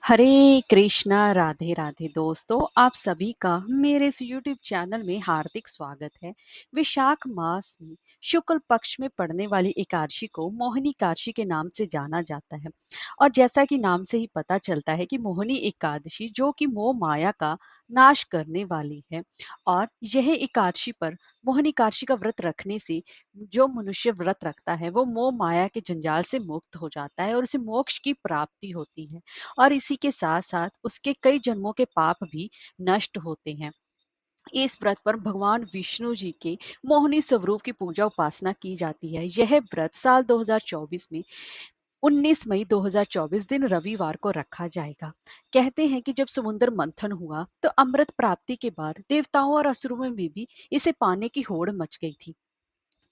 हरे कृष्णा राधे राधे दोस्तों, आप सभी का मेरे इस यूट्यूब चैनल में हार्दिक स्वागत है। विशाख मास में शुक्ल पक्ष में पड़ने वाली एकादशी को मोहिनी एकादशी के नाम से जाना जाता है। और जैसा कि नाम से ही पता चलता है कि मोहिनी एकादशी जो कि मोह माया का नाश करने वाली है। और यह एकादशी पर मोहिनी एकादशी का व्रत रखने से जो मनुष्य व्रत रखता है वो मोह माया के जंजाल से मुक्त हो जाता है और उसे मोक्ष की प्राप्ति होती है। और इसी के साथ साथ उसके कई जन्मों के पाप भी नष्ट होते हैं। इस व्रत पर भगवान विष्णु जी के मोहिनी स्वरूप की पूजा उपासना की जाती है। यह व्रत साल 2024 में 19 मई 2024 दिन रविवार को रखा जाएगा। कहते हैं कि जब समुद्र मंथन हुआ तो अमृत प्राप्ति के बाद देवताओं और असुरों में भी इसे पाने की होड़ मच गई थी।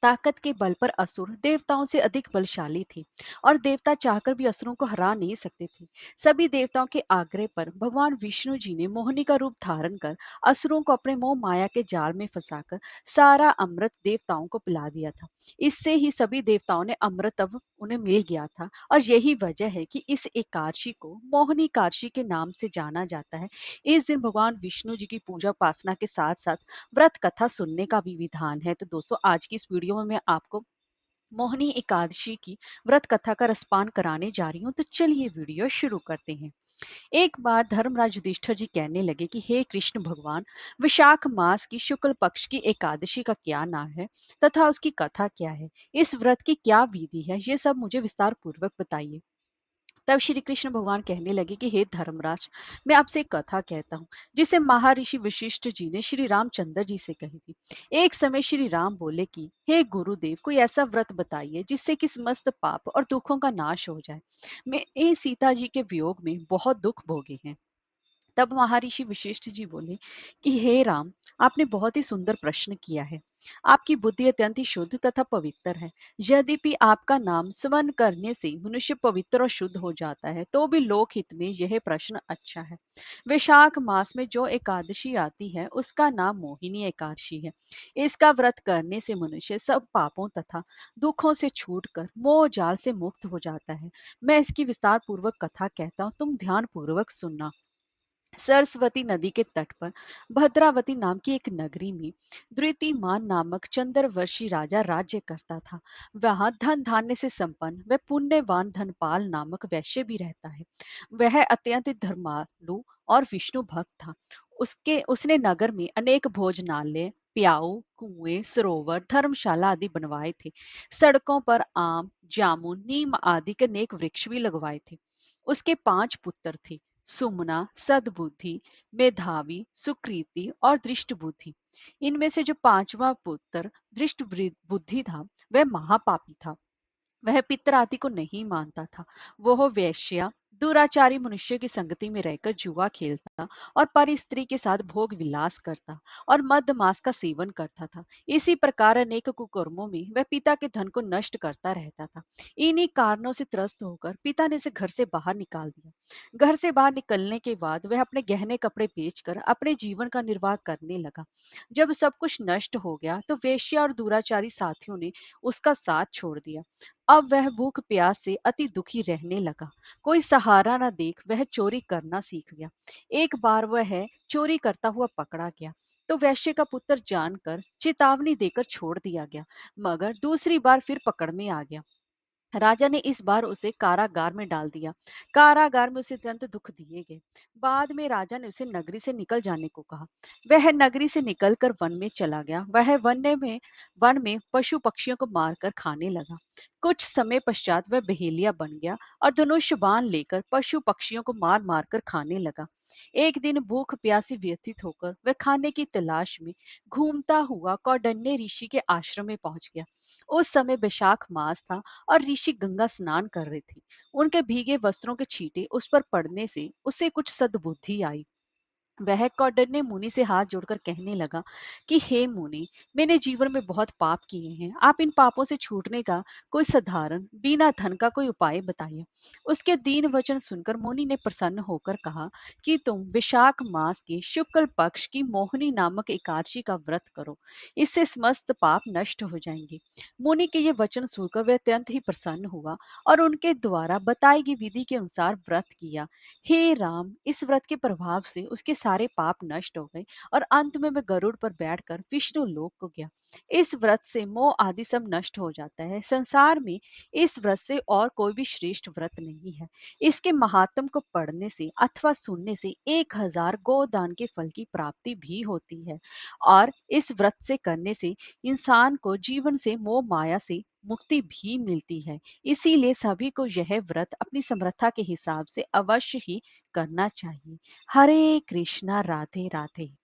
ताकत के बल पर असुर देवताओं से अधिक बलशाली थे और देवता चाहकर भी असुरों को हरा नहीं सकते थे। सभी देवताओं के आग्रह पर भगवान विष्णु जी ने मोहिनी का रूप धारण कर असुरों को अपने मोह माया के जाल में फंसाकर सारा अमृत देवताओं को पिला दिया था। इससे ही सभी देवताओं ने अमृत अब उन्हें मिल गया था और यही वजह है कि इस एकादशी को मोहिनी एकादशी के नाम से जाना जाता है। इस दिन भगवान विष्णु जी की पूजा उपासना के साथ साथ व्रत कथा सुनने का भी विधान है। तो दोस्तों, आज की इस वीडियो में मैं आपको मोहिनी एकादशी की व्रत कथा का रसपान कराने जा रही हूँ। तो चलिए वीडियो शुरू करते हैं। एक बार धर्मराज युधिष्ठिर जी कहने लगे कि हे कृष्ण भगवान, विशाख मास की शुक्ल पक्ष की एकादशी का क्या नाम है तथा उसकी कथा क्या है? इस व्रत की क्या विधि है? ये सब मुझे विस्तार पूर्वक बताइए। तब श्री कृष्ण भगवान कहने लगे कि हे धर्मराज, मैं आपसे एक कथा कहता हूँ जिसे महर्षि वशिष्ठ जी ने श्री रामचंद्र जी से कही थी। एक समय श्री राम बोले कि हे गुरुदेव, कोई ऐसा व्रत बताइए जिससे कि समस्त पाप और दुखों का नाश हो जाए। मैं सीता जी के वियोग में बहुत दुख भोगे हैं। तब महर्षि वशिष्ठ जी बोले कि हे राम, आपने बहुत ही सुंदर प्रश्न किया है। आपकी बुद्धि अत्यंत ही शुद्ध तथा पवित्र है। यद्यपि आपका नाम स्मरण करने से मनुष्य पवित्र और शुद्ध हो जाता है, तो भी लोक हित में यह प्रश्न अच्छा है। वैशाख मास में जो एकादशी आती है उसका नाम मोहिनी एकादशी है। इसका व्रत करने से मनुष्य सब पापों तथा दुखों से छूटकर मोह जाल से मुक्त हो जाता है। मैं इसकी विस्तार पूर्वक कथा कहता हूँ, तुम ध्यान पूर्वक सुनना। सरस्वती नदी के तट पर भद्रावती नाम की एक नगरी में द्वितीयमान नामक चंद्रवर्षी राजा राज्य करता था। वहां धन धान्य से संपन्न व पुण्यवान धनपाल नामक वैश्य भी रहता है। वह अत्यंत धर्मालु और विष्णु भक्त था। उसने नगर में अनेक भोजनालय, प्याऊ, कुएं, सरोवर, धर्मशाला आदि बनवाए थे। सड़कों पर आम, जामुन, नीम आदि के अनेक वृक्ष भी लगवाए थे। उसके 5 पुत्र थे, सुमना, सद्बुद्धि, मेधावी, सुकृति और दृष्ट बुद्धि। इनमें से जो पांचवा पुत्र दृष्ट बुद्धि था, वह महापापी था। वह पितर आदि को नहीं मानता था। वह वेश्या, दुराचारी मनुष्य की संगति में रहकर जुआ खेलता और पर स्त्री के साथ भोग विलास करता और मद मास का सेवन करता था। इसी प्रकार अनेक कुकर्मों में वह पिता के धन को नष्ट करता रहता था। इन्हीं कारणों से त्रस्त होकर पिता ने उसे घर से बाहर निकाल दिया। घर से बाहर निकलने के बाद वह अपने गहने कपड़े बेचकर अपने जीवन का निर्वाह करने लगा। जब सब कुछ नष्ट हो गया तो वेश्या और दुराचारी साथियों ने उसका साथ छोड़ दिया। अब वह भूख प्यास से अति दुखी रहने लगा। कोई सहारा न देख वह चोरी करना सीख गया। एक बार वह चोरी करता हुआ पकड़ा गया तो वैश्य का पुत्र जानकर चेतावनी देकर छोड़ दिया गया, मगर दूसरी बार फिर पकड़ में आ गया। राजा ने इस बार उसे कारागार में डाल दिया। कारागार में उसे अत्यंत दुख दिए गए। बाद में राजा ने उसे नगरी से निकल जाने को कहा। वह नगरी से निकलकर वन में चला गया। वह वन में पशु पक्षियों को मारकर खाने लगा। कुछ समय पश्चात वह बहेलिया बन गया और धनुष बाण लेकर पशु पक्षियों को मार मार कर खाने लगा। एक दिन भूख प्यासी व्यथित होकर वह खाने की तलाश में घूमता हुआ कौंडिन्य ऋषि के आश्रम में पहुंच गया। उस समय वैशाख मास था और ऋषि गंगा स्नान कर रहे थे। उनके भीगे वस्त्रों के छींटे उस पर पड़ने से उसे कुछ सद्बुद्धि आई। वह कौंडिन्य ने मुनि से हाथ जोड़कर कहने लगा कि हे मुनि, मैंने जीवन में बहुत पाप किए हैं। आप इन पापों से छूटने का कोई साधारण बिना धन का कोई उपाय बताइए। उसके दीन वचन सुनकर मुनि ने प्रसन्न होकर कहा कि तुम विशाख मास के शुक्ल पक्ष की मोहिनी नामक एकादशी का व्रत करो। इससे समस्त पाप नष्ट हो जाएंगे। मुनि के ये वचन सुनकर वह अत्यंत ही प्रसन्न हुआ और उनके द्वारा बताई गई विधि के अनुसार व्रत किया। हे राम, इस व्रत के प्रभाव से उसके सारे पाप नष्ट हो गए और अंत में वह गरुड़ पर बैठकर विष्णु लोक को गया। इस व्रत से मोह आदि सब नष्ट हो जाता है। संसार में इस व्रत से और कोई भी श्रेष्ठ व्रत नहीं है। इसके महात्म को पढ़ने से अथवा सुनने से 1000 गोदान के फल की प्राप्ति भी होती है। और इस व्रत से करने से इंसान को जीवन से मोह माया से मुक्ति भी मिलती है। इसीलिए सभी को यह व्रत अपनी समर्था के हिसाब से अवश्य ही करना चाहिए। हरे कृष्णा, राधे राधे।